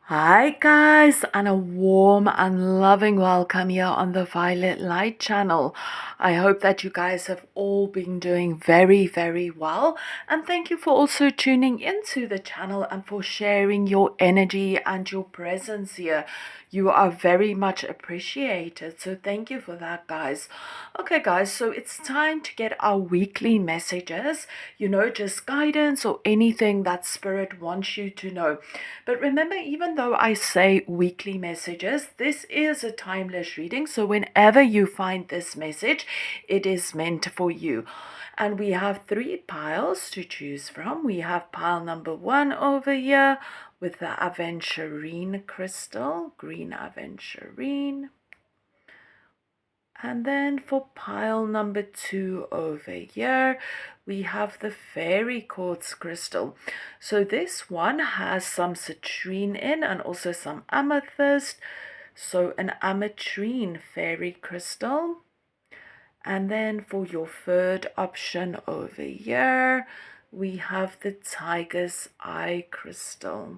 Hi guys, and a warm and loving welcome here on the Violet Light channel. I hope that you guys have all been doing very well, and thank you for also tuning into the channel and for sharing your energy and your presence here. You are very much appreciated, so thank you for that, guys. Okay guys, so it's time to get our weekly messages, just guidance or anything that spirit wants you to know. But remember, even though I say weekly messages, this is a timeless reading. So whenever you find this message, it is meant for you. And we have 3 piles to choose from. We have pile number 1 over here with the aventurine crystal, green aventurine. And then for pile number 2 over here, we have the fairy quartz crystal. So this one has some citrine in and also some amethyst. So an ametrine fairy crystal. And then for your third option over here, we have the tiger's eye crystal.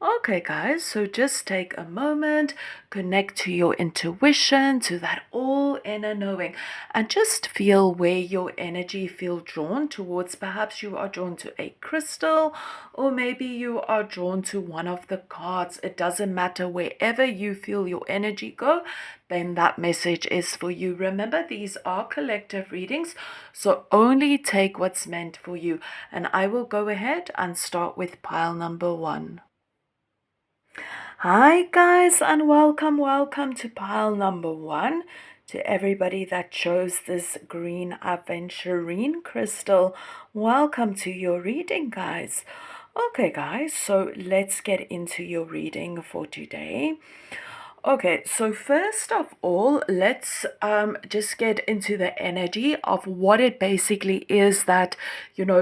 Okay, guys, so just take a moment, connect to your intuition, to that all inner knowing, and just feel where your energy feels drawn towards. Perhaps you are drawn to a crystal, or maybe you are drawn to one of the cards. It doesn't matter, wherever you feel your energy go, then that message is for you. Remember, these are collective readings, so only take what's meant for you. And I will go ahead and start with pile number 1. Hi guys, and welcome to pile number 1. To everybody that chose this green aventurine crystal, welcome to your reading, guys. Okay guys, so let's get into your reading for today. Okay, so first of all, let's just get into the energy of what it basically is that,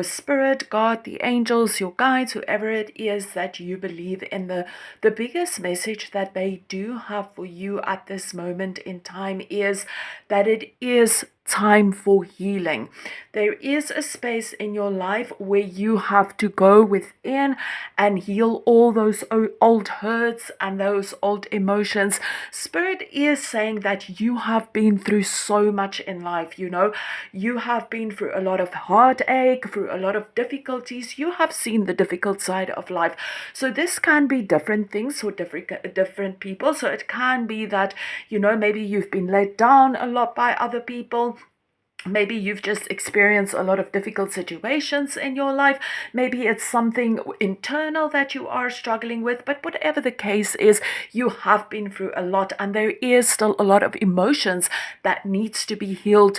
Spirit, God, the angels, your guides, whoever it is that you believe in, the biggest message that they do have for you at this moment in time is that it is time for healing. There is a space in your life where you have to go within and heal all those old hurts and those old emotions. Spirit is saying that you have been through so much in life, you have been through a lot of heartache, through a lot of difficulties. You have seen the difficult side of life. So this can be different things for different people. So it can be that, maybe you've been let down a lot by other people. Maybe you've just experienced a lot of difficult situations in your life. Maybe it's something internal that you are struggling with. But whatever the case is, you have been through a lot, and there is still a lot of emotions that needs to be healed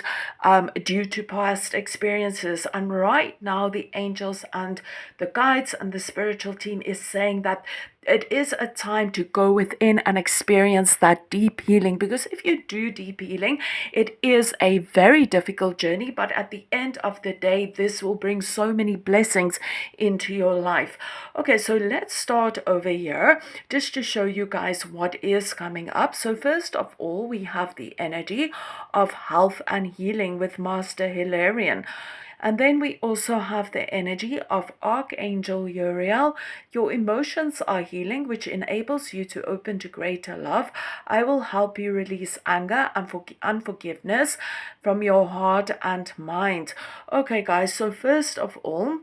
due to past experiences. And right now, the angels and the guides and the spiritual team is saying that it is a time to go within and experience that deep healing, because if you do deep healing, it is a very difficult journey, but at the end of the day, this will bring so many blessings into your life. Okay, so let's start over here just to show you guys what is coming up. So first of all, we have the energy of health and healing with Master Hilarion. And then we also have the energy of Archangel Uriel. Your emotions are healing, which enables you to open to greater love. I will help you release anger and unforgiveness from your heart and mind. Okay, guys, so first of all,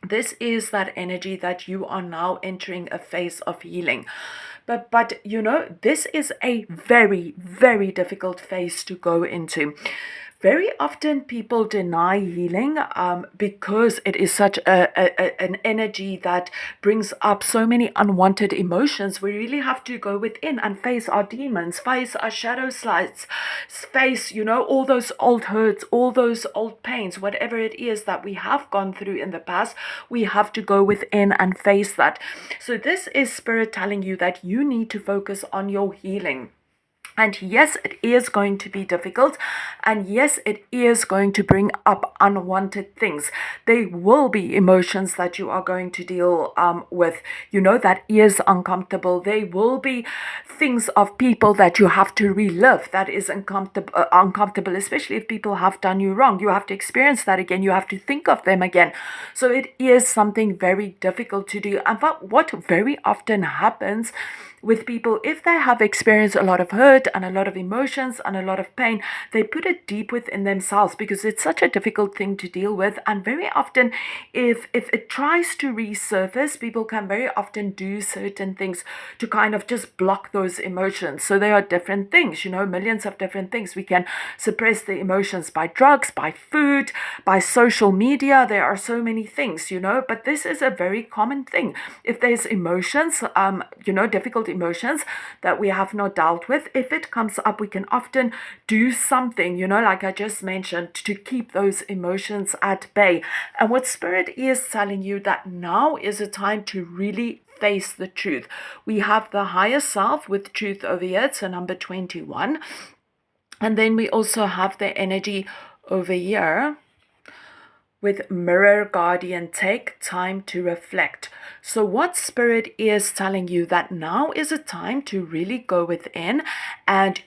this is that energy that you are now entering a phase of healing. But this is a very difficult phase to go into. Very often people deny healing because it is such an energy that brings up so many unwanted emotions. We really have to go within and face our demons, face our shadow sides, face, all those old hurts, all those old pains, whatever it is that we have gone through in the past. We have to go within and face that. So this is Spirit telling you that you need to focus on your healing. And yes, it is going to be difficult. And yes, it is going to bring up unwanted things. There will be emotions that you are going to deal with, that is uncomfortable. There will be things of people that you have to relive that is uncomfortable, especially if people have done you wrong. You have to experience that again. You have to think of them again. So it is something very difficult to do. And what very often happens with people, if they have experienced a lot of hurt and a lot of emotions and a lot of pain, they put it deep within themselves because it's such a difficult thing to deal with. And very often, if it tries to resurface, people can very often do certain things to kind of just block those emotions. So there are different things, millions of different things. We can suppress the emotions by drugs, by food, by social media. There are so many things, but this is a very common thing. If there's emotions, difficult emotions that we have not dealt with, if it comes up, we can often do something, like I just mentioned, to keep those emotions at bay. And what Spirit is telling you, that now is a time to really face the truth. We have the higher self with truth over here, so number 21. And then we also have the energy over here with mirror guardian. Take time to reflect. So what Spirit is telling you, that now is a time to really go within and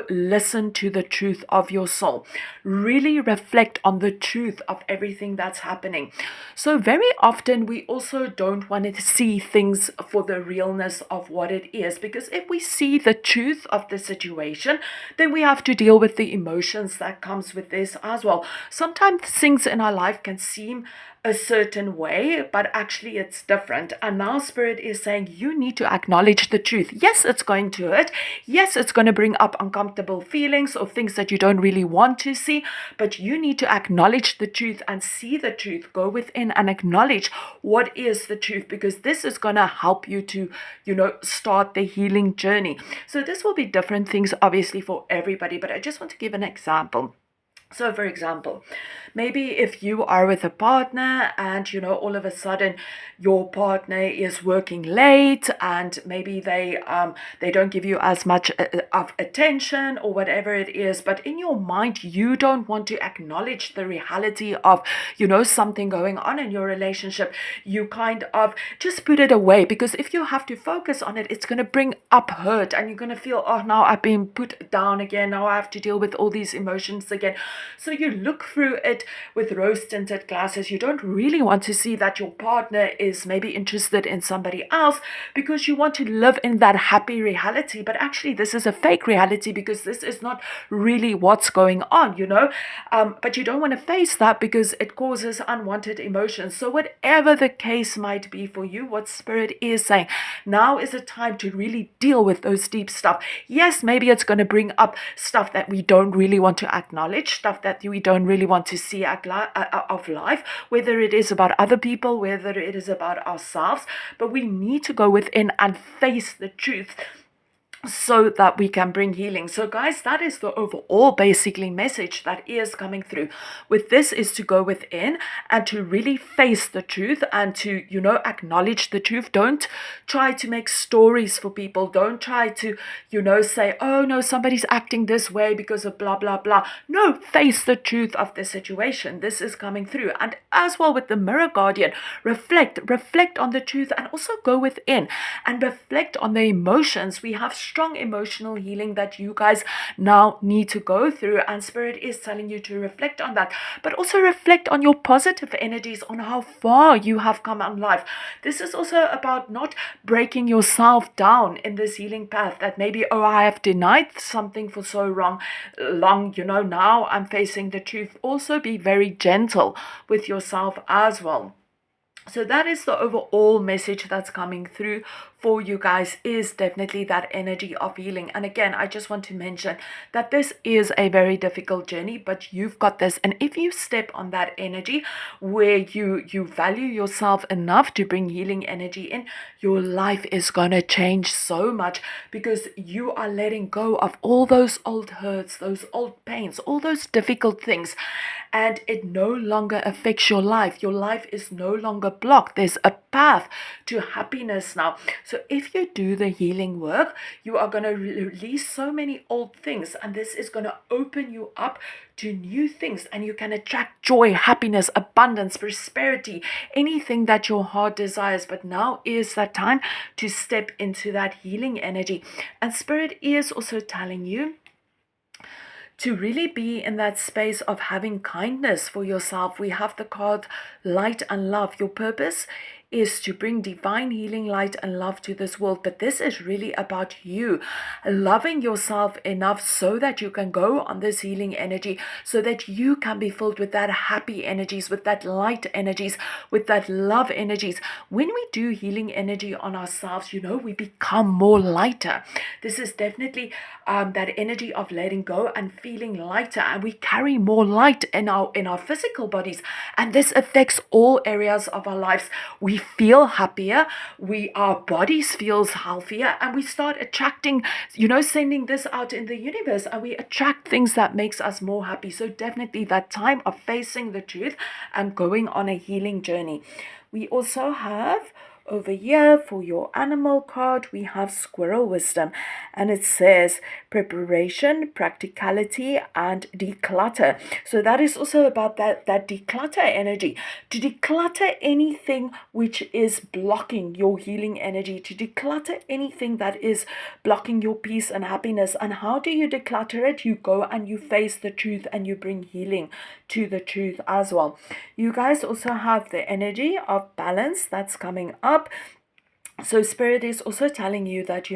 listen to the truth of your soul. Really reflect on the truth of everything that's happening. So very often we also don't want to see things for the realness of what it is, because if we see the truth of the situation, then we have to deal with the emotions that comes with this as well. Sometimes things in our life can seem a certain way, but actually it's different. And now Spirit is saying you need to acknowledge the truth. Yes, it's going to hurt. Yes, it's going to bring up uncomfortable feelings or things that you don't really want to see, but you need to acknowledge the truth and see the truth. Go within and acknowledge what is the truth, because this is going to help you to, start the healing journey. So this will be different things, obviously, for everybody, but I just want to give an example. So, for example, maybe if you are with a partner and, all of a sudden your partner is working late and maybe they don't give you as much of attention or whatever it is, but in your mind, you don't want to acknowledge the reality of, something going on in your relationship. You kind of just put it away, because if you have to focus on it, it's going to bring up hurt and you're going to feel, oh, now I've been put down again. Now I have to deal with all these emotions again. So you look through it with rose-tinted glasses. You don't really want to see that your partner is maybe interested in somebody else, because you want to live in that happy reality. But actually, this is a fake reality, because this is not really what's going on, But you don't want to face that because it causes unwanted emotions. So whatever the case might be for you, what Spirit is saying, now is a time to really deal with those deep stuff. Yes, maybe it's going to bring up stuff that we don't really want to acknowledge, stuff that we don't really want to see of life, whether it is about other people, whether it is about ourselves, but we need to go within and face the truth so that we can bring healing. So guys, that is the overall basically message that is coming through with this, is to go within and to really face the truth and to, acknowledge the truth. Don't try to make stories for people. Don't try to, say, oh no, somebody's acting this way because of blah, blah, blah. No, face the truth of the situation. This is coming through. And as well with the mirror guardian, reflect on the truth, and also go within and reflect on the emotions. We have strong emotional healing that you guys now need to go through, and Spirit is telling you to reflect on that, but also reflect on your positive energies, on how far you have come in life. This is also about not breaking yourself down in this healing path, that maybe, oh, I have denied something for so long, now I'm facing the truth. Also be very gentle with yourself as well. So that is the overall message that's coming through for you guys, is definitely that energy of healing. And again, I just want to mention that this is a very difficult journey, but you've got this. And if you step on that energy where you value yourself enough to bring healing energy in, your life is going to change so much, because you are letting go of all those old hurts, those old pains, all those difficult things. And it no longer affects your life. Your life is no longer block. There's a path to happiness now. So if you do the healing work, you are going to release so many old things, and this is going to open you up to new things, and you can attract joy, happiness, abundance, prosperity, anything that your heart desires. But now is that time to step into that healing energy. And Spirit is also telling you to really be in that space of having kindness for yourself. We have the card light and love. Your purpose is to bring divine healing light and love to this world. But this is really about you loving yourself enough so that you can go on this healing energy, so that you can be filled with that happy energies, with that light energies, with that love energies. When we do healing energy on ourselves, we become more lighter. This is definitely that energy of letting go and feeling lighter, and we carry more light in our physical bodies, and this affects all areas of our lives. We feel happier, our bodies feels healthier, and we start attracting, sending this out in the universe, and we attract things that makes us more happy. So definitely that time of facing the truth and going on a healing journey. We also have over here for your animal card, we have squirrel wisdom, and it says preparation, practicality, and declutter. So that is also about that declutter energy, to declutter anything which is blocking your healing energy, to declutter anything that is blocking your peace and happiness. And how do you declutter it? You go and you face the truth, and you bring healing to the truth as well. You guys also have the energy of balance that's coming up. So Spirit is also telling you that,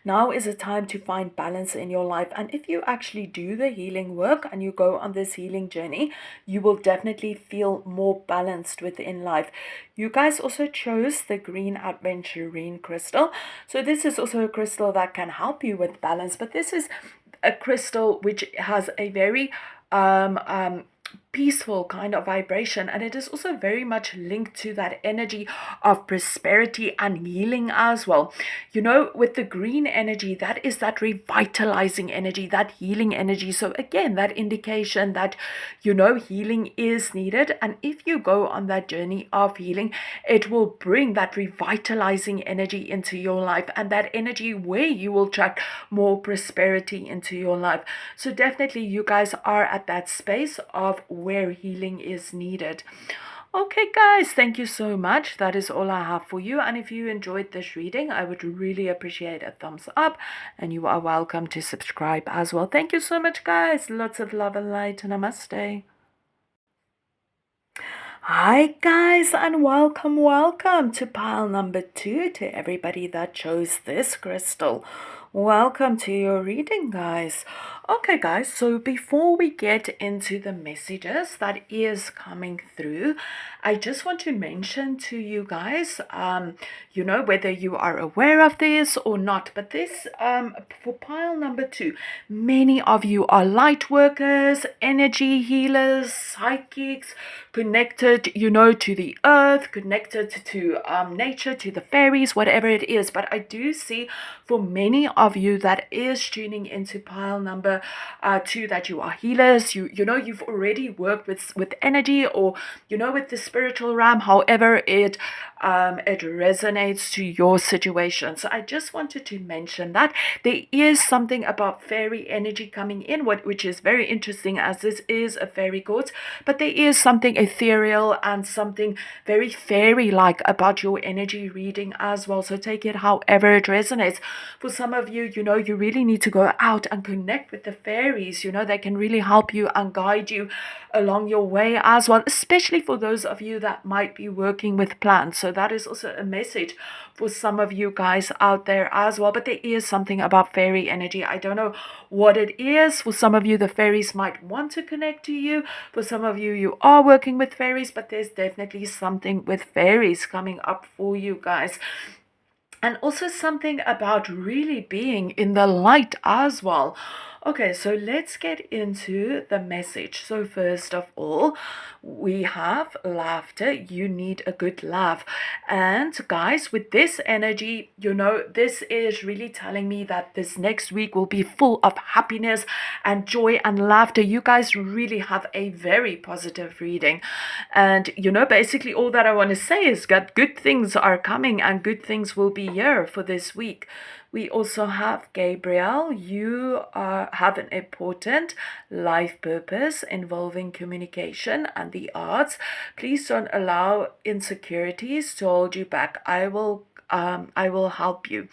now is a time to find balance in your life. And if you actually do the healing work and you go on this healing journey, you will definitely feel more balanced within life. You guys also chose the green aventurine crystal. So this is also a crystal that can help you with balance, but this is a crystal which has a very peaceful kind of vibration, and it is also very much linked to that energy of prosperity and healing as well. With the green energy, that is that revitalizing energy, that healing energy. So again, that indication that healing is needed, and if you go on that journey of healing, it will bring that revitalizing energy into your life, and that energy where you will attract more prosperity into your life. So definitely you guys are at that space of where healing is needed. Okay guys, thank you so much. That is all I have for you, and if you enjoyed this reading, I would really appreciate a thumbs up, and you are welcome to subscribe as well. Thank you so much guys. Lots of love and light. Namaste. Hi guys, and welcome to pile number 2, to everybody that chose this crystal. Welcome to your reading, guys. Okay guys, so before we get into the messages that is coming through, I just want to mention to you guys, whether you are aware of this or not, but this, for pile number 2, many of you are light workers, energy healers, psychics, connected, to the earth, connected to nature, to the fairies, whatever it is. But I do see for many of you that is tuning into pile number 2 that you are healers. You've already worked with energy, or with the spiritual realm, however it resonates to your situation. So I just wanted to mention that there is something about fairy energy coming in, which is very interesting, as this is a fairy court, but there is something ethereal and something very fairy-like about your energy reading as well. So take it however it resonates. For some of you, you really need to go out and connect with the fairies. They can really help you and guide you along your way as well, especially for those of you that might be working with plants. So that is also a message for some of you guys out there as well. But there is something about fairy energy. I don't know what it is. For some of you, the fairies might want to connect to you. For some of you, you are working with fairies, but there's definitely something with fairies coming up for you guys. And also something about really being in the light as well. Okay, so let's get into the message. So first of all, we have laughter. You need a good laugh. And guys, with this energy, this is really telling me that this next week will be full of happiness and joy and laughter. You guys really have a very positive reading. And basically all that I want to say is that good things are coming and good things will be here for this week. We also have Gabriel. You have an important life purpose involving communication and the arts. Please don't allow insecurities to hold you back. I will help you.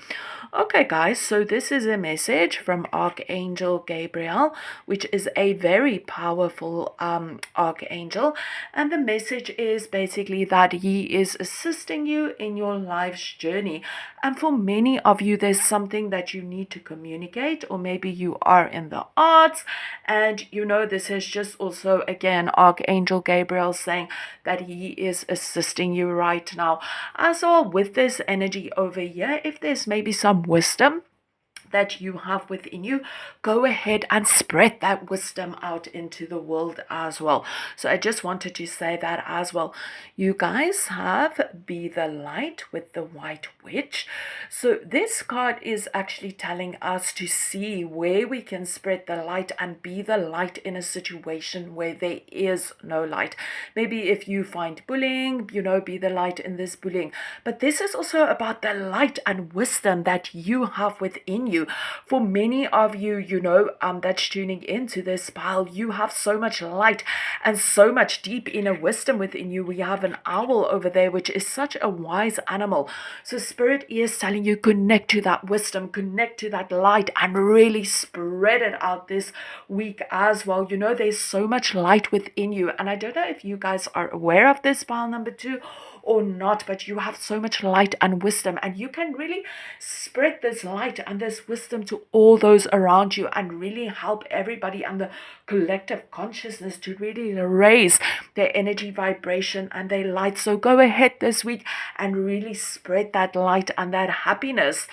Okay, guys, so this is a message from Archangel Gabriel, which is a very powerful archangel. And the message is basically that he is assisting you in your life's journey. And for many of you, there's something that you need to communicate, or maybe you are in the arts. And this is just also, again, Archangel Gabriel saying that he is assisting you right now. As well, with this energy over here, if there's maybe some wisdom that you have within you, go ahead and spread that wisdom out into the world as well. So I just wanted to say that as well. You guys have Be the Light with the White Witch. So this card is actually telling us to see where we can spread the light and be the light in a situation where there is no light. Maybe if you find bullying, be the light in this bullying. But this is also about the light and wisdom that you have within you. For many of you, that's tuning into this pile, you have so much light and so much deep inner wisdom within you. We have an owl over there, which is such a wise animal. So Spirit is telling you, connect to that wisdom, connect to that light, and really spread it out this week as well. There's so much light within you. And I don't know if you guys are aware of this, pile number 2, or not, but you have so much light and wisdom, and you can really spread this light and this wisdom to all those around you and really help everybody and the collective consciousness to really raise their energy vibration and their light. So go ahead this week and really spread that light and that happiness.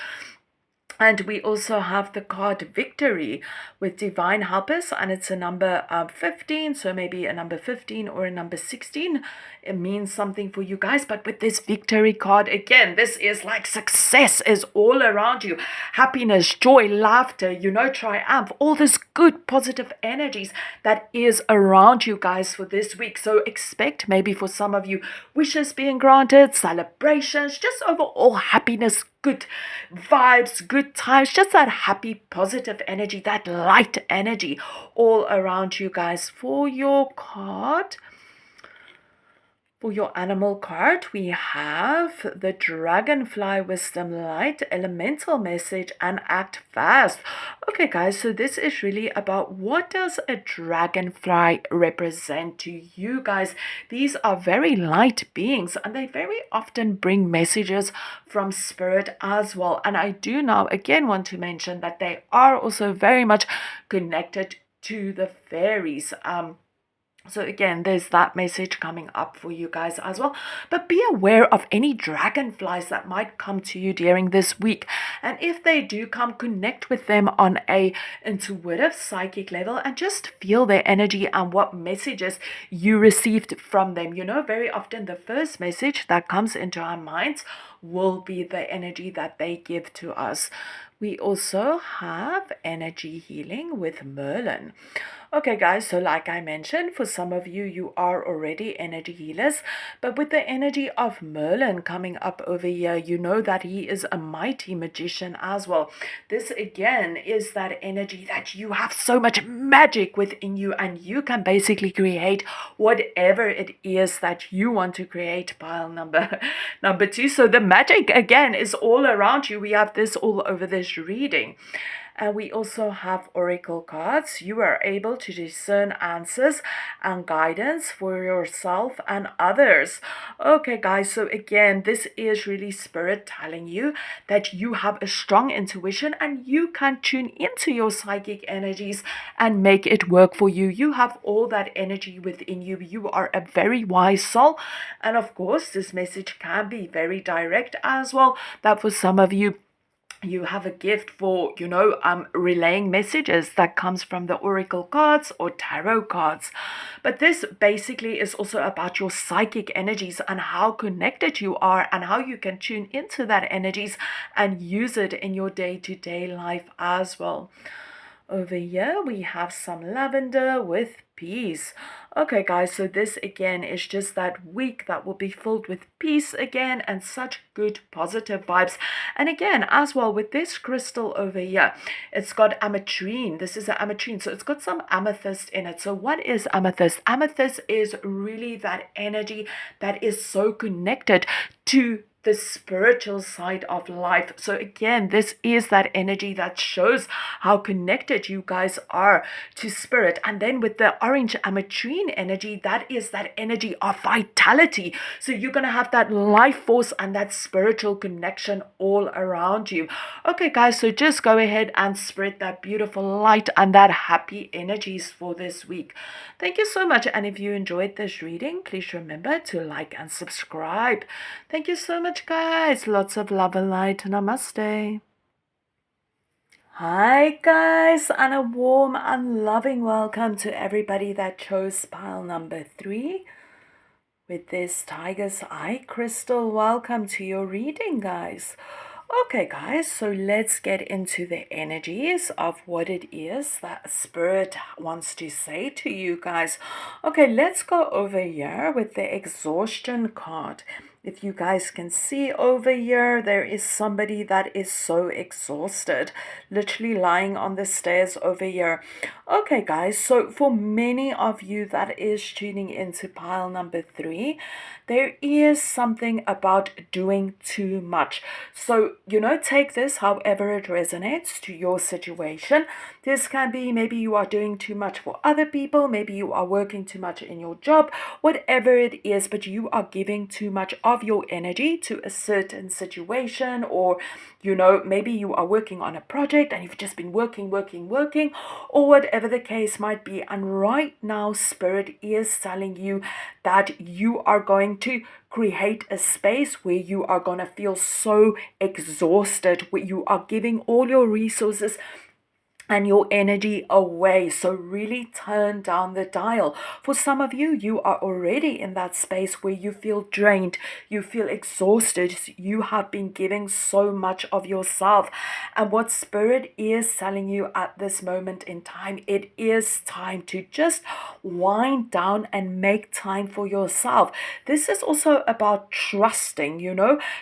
And we also have the card Victory with Divine Helpers, and it's a number 15, so maybe a number 15 or a number 16. It means something for you guys. But with this Victory card, again, this is like success is all around you. Happiness, joy, laughter, triumph, all this good positive energies that is around you guys for this week. So expect maybe for some of you wishes being granted, celebrations, just overall happiness, good vibes, good times, just that happy, positive energy, that light energy all around you guys. For your card, for your animal card, we have the Dragonfly Wisdom Light, Elemental Message, and Act Fast. Okay, guys, so this is really about what does a dragonfly represent to you guys. These are very light beings, and they very often bring messages from Spirit as well. And I do now again want to mention that they are also very much connected to the fairies. So again, there's that message coming up for you guys as well. But be aware of any dragonflies that might come to you during this week. And if they do come, connect with them on a intuitive psychic level and just feel their energy and what messages you received from them. Very often the first message that comes into our minds will be the energy that they give to us. We also have energy healing with Merlin. Okay, guys, so like I mentioned, for some of you, you are already energy healers, but with the energy of Merlin coming up over here, you know that he is a mighty magician as well. This again is that energy that you have so much magic within you, and you can basically create whatever it is that you want to create. Pile number 2. So the magic again is all around you. We have this all over this reading. And we also have oracle cards. You are able to discern answers and guidance for yourself and others. Okay, guys, so again, this is really Spirit telling you that you have a strong intuition and you can tune into your psychic energies and make it work for you. You have all that energy within you. You are a very wise soul. And of course, this message can be very direct as well. That for some of you, you have a gift for, relaying messages that comes from the oracle cards or tarot cards. But this basically is also about your psychic energies and how connected you are and how you can tune into that energies and use it in your day-to-day life as well. Over here, we have some lavender with peace. Okay, guys, so this again is just that week that will be filled with peace again and such good positive vibes. And again, as well with this crystal over here, it's got ametrine. This is an ametrine, so it's got some amethyst in it. So what is amethyst? Amethyst is really that energy that is so connected to the spiritual side of life. So again, this is that energy that shows how connected you guys are to spirit. And then with the orange ametrine energy, that is that energy of vitality. So you're going to have that life force and that spiritual connection all around you. Okay, guys, so just go ahead and spread that beautiful light and that happy energies for this week. Thank you so much. And if you enjoyed this reading, please remember to like and subscribe. Thank you so much, guys. Lots of love and light. Namaste. Hi, guys, and a warm and loving welcome to everybody that chose pile number 3 with this tiger's eye crystal. Welcome to your reading, guys. Okay, guys, so let's get into the energies of what it is that Spirit wants to say to you guys. Okay, let's go over here with the exhaustion card. If you guys can see over here, there is somebody that is so exhausted, literally lying on the stairs over here. Okay, guys, so for many of you that is tuning into pile number 3, there is something about doing too much. So, take this however it resonates to your situation. This can be maybe you are doing too much for other people, maybe you are working too much in your job, whatever it is, but you are giving too much of your energy to a certain situation, or maybe you are working on a project and you've just been working, or whatever the case might be. And right now, Spirit is telling you that you are going to create a space where you are going to feel so exhausted, where you are giving all your resources and your energy away. So really turn down the dial. For some of you, you are already in that space where you feel drained, you feel exhausted, you have been giving so much of yourself. And what Spirit is telling you at this moment in time, it is time to just wind down and make time for yourself. This is also about trusting,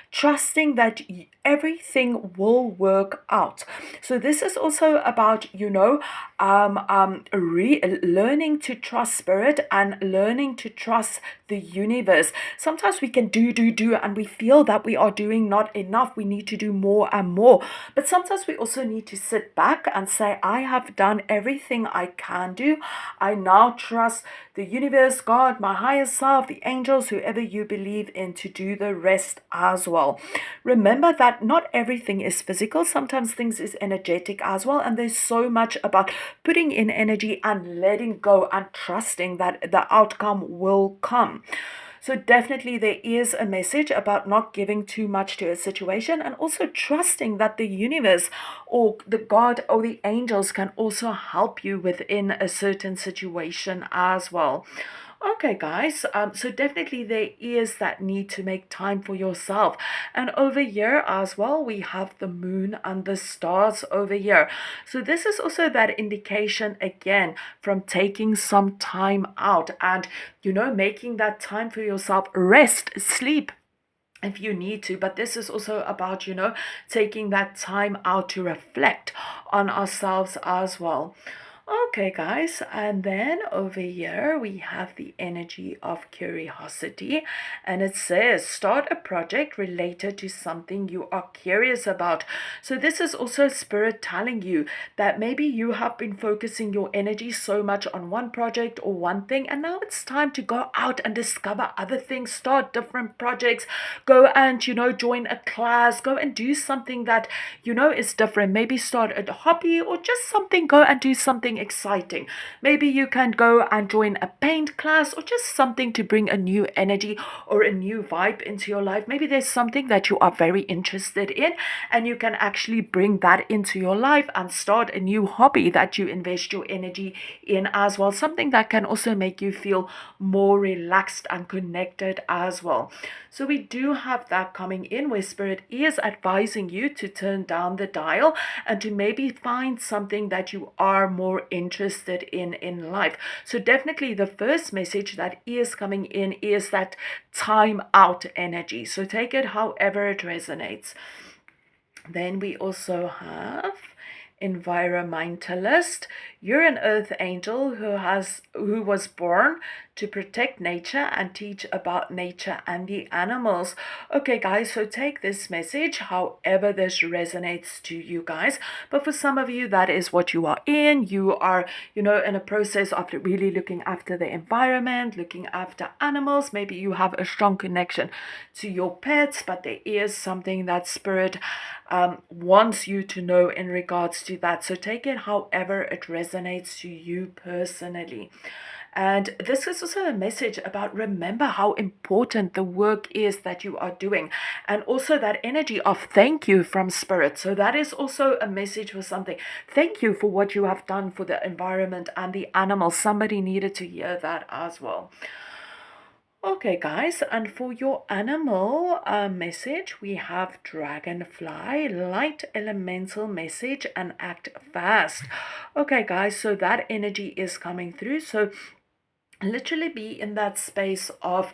trusting that everything will work out. So this is also about learning to trust Spirit and learning to trust the universe. Sometimes we can do and we feel that we are doing not enough. We need to do more and more. But sometimes we also need to sit back and say, I have done everything I can do. I now trust the universe, God, my higher self, the angels, whoever you believe in, to do the rest as well. Remember that not everything is physical. Sometimes things is energetic as well. And there's so much about putting in energy and letting go and trusting that the outcome will come. So definitely there is a message about not giving too much to a situation, and also trusting that the universe or the God or the angels can also help you within a certain situation as well. Okay, guys, so definitely there is that need to make time for yourself. And over here as well, we have the moon and the stars over here. So this is also that indication again from taking some time out and, making that time for yourself, rest, sleep, if you need to. But this is also about, taking that time out to reflect on ourselves as well. Okay, guys, and then over here we have the energy of curiosity, and it says start a project related to something you are curious about. So this is also Spirit telling you that maybe you have been focusing your energy so much on one project or one thing, and now it's time to go out and discover other things, start different projects, go and join a class, go and do something that is different. Maybe start a hobby or just something, go and do something something exciting. Maybe you can go and join a paint class, or just something to bring a new energy or a new vibe into your life. Maybe there's something that you are very interested in, and you can actually bring that into your life and start a new hobby that you invest your energy in as well. Something that can also make you feel more relaxed and connected as well. So we do have that coming in, where Spirit is advising you to turn down the dial and to maybe find something that you are more interested in life. So definitely the first message that is coming in is that time out energy. So take it however it resonates. Then we also have environmentalist. You're an earth angel who was born to protect nature and teach about nature and the animals. Okay, guys, so take this message however this resonates to you guys. But for some of you, that is what you are in. You are, in a process of really looking after the environment, looking after animals. Maybe you have a strong connection to your pets, but there is something that Spirit wants you to know in regards to that. So take it however it resonates to you personally. And this is also a message about, remember how important the work is that you are doing, and also that energy of thank you from Spirit. So that is also a message for something. Thank you for what you have done for the environment and the animals. Somebody needed to hear that as well. Okay, guys, and for your animal message, we have dragonfly, light elemental message, and act fast. Okay, guys, so that energy is coming through. So literally be in that space of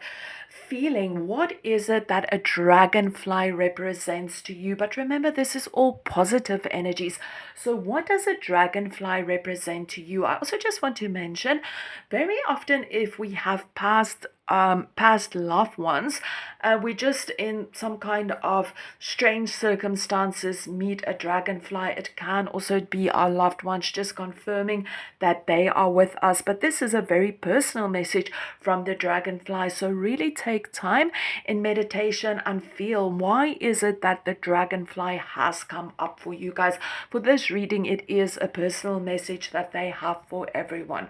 feeling what is it that a dragonfly represents to you. But remember, this is all positive energies. So what does a dragonfly represent to you? I also just want to mention, very often if we have past loved ones, we just in some kind of strange circumstances meet a dragonfly. It can also be our loved ones, just confirming that they are with us. But this is a very personal message from the dragonfly. So really take time in meditation and feel, why is it that the dragonfly has come up for you guys? For this reading, it is a personal message that they have for everyone.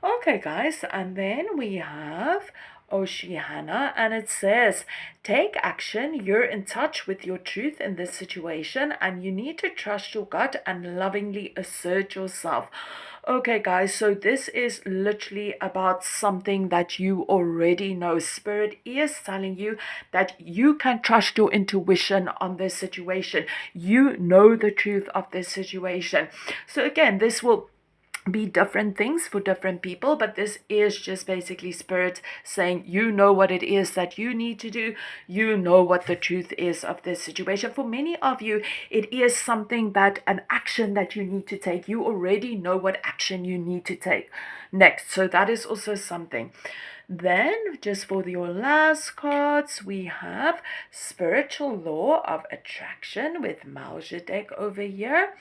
Okay, guys, and then we have Oceana, and it says, take action. You're in touch with your truth in this situation, and you need to trust your gut and lovingly assert yourself. Okay, guys, so this is literally about something that you already know. Spirit is telling you that you can trust your intuition on this situation. You know the truth of this situation. So again, this will be different things for different people, but this is just basically Spirit saying, you know what it is that you need to do. You know what the truth is of this situation. For many of you, it is something that an action that you need to take. You already know what action you need to take next. So that is also something. Then, just for your last cards, we have Spiritual Law of Attraction with Melchizedek over here.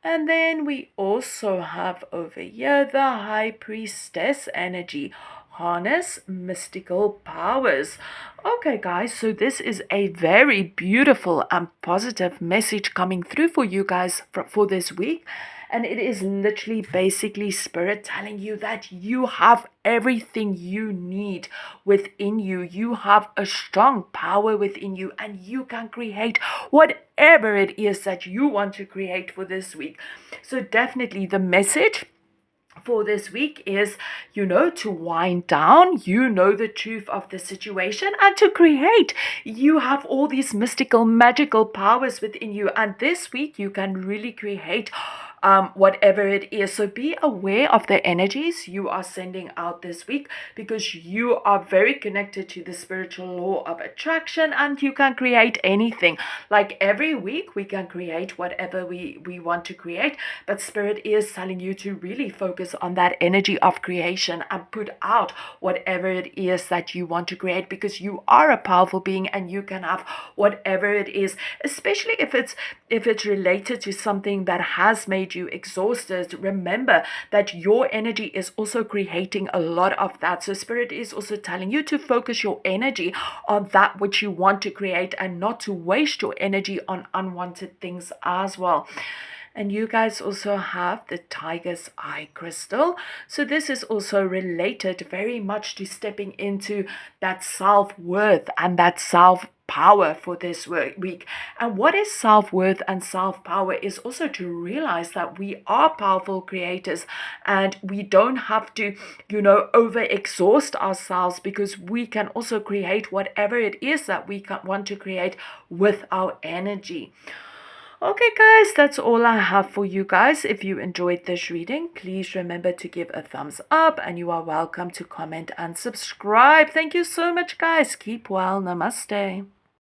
And then we also have over here the High Priestess energy. Harness mystical powers. Okay, guys, so this is a very beautiful and positive message coming through for you guys for this week. And it is literally basically Spirit telling you that you have everything you need within you. You have a strong power within you, and you can create whatever it is that you want to create for this week. So definitely the message for this week is, to wind down, the truth of the situation, and to create. You have all these mystical, magical powers within you, and this week you can really create whatever it is. So be aware of the energies you are sending out this week, because you are very connected to the spiritual law of attraction, and you can create anything. Like every week we can create whatever we want to create, but Spirit is telling you to really focus on that energy of creation and put out whatever it is that you want to create, because you are a powerful being and you can have whatever it is, especially if it's related to something that has made you exhausted. Remember that your energy is also creating a lot of that. So Spirit is also telling you to focus your energy on that which you want to create, and not to waste your energy on unwanted things as well. And you guys also have the tiger's eye crystal. So this is also related very much to stepping into that self-worth and that self-power for this week. And what is self-worth and self-power is also to realize that we are powerful creators and we don't have to, over-exhaust ourselves, because we can also create whatever it is that we want to create with our energy. Okay, guys, that's all I have for you guys. If you enjoyed this reading, please remember to give a thumbs up, and you are welcome to comment and subscribe. Thank you so much, guys. Keep well. Namaste.